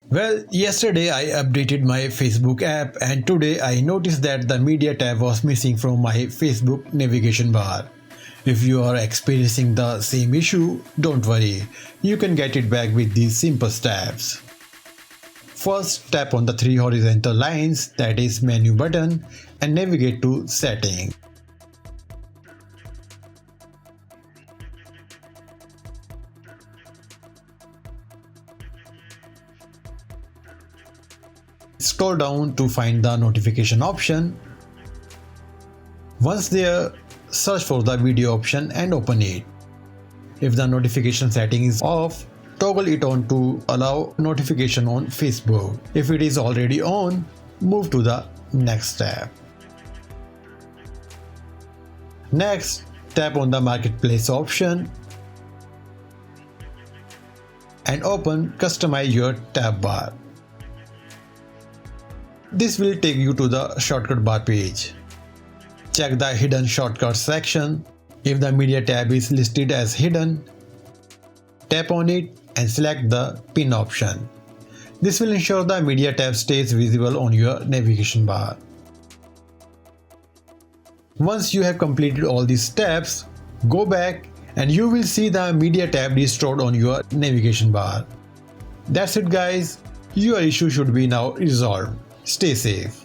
Well, yesterday I updated my Facebook app and today I noticed that the media tab was missing from my Facebook navigation bar. If you are experiencing the same issue, don't worry, you can get it back with these simple steps. First, tap on the three horizontal lines, that is menu button, and navigate to setting. Scroll down to find the notification option. Once there, search for the video option and open it. If the notification setting is off, toggle it on to allow notification on Facebook. If it is already on, move to the next tab. Next, tap on the marketplace option and open Customize your tab bar. This will take you to the shortcut bar page. Check the hidden shortcuts section. If the media tab is listed as hidden, tap on it and select the pin option. This will ensure the media tab stays visible on your navigation bar. Once you have completed all these steps, go back and you will see the media tab restored on your navigation bar. That's it guys, your issue should be now resolved. Stay safe.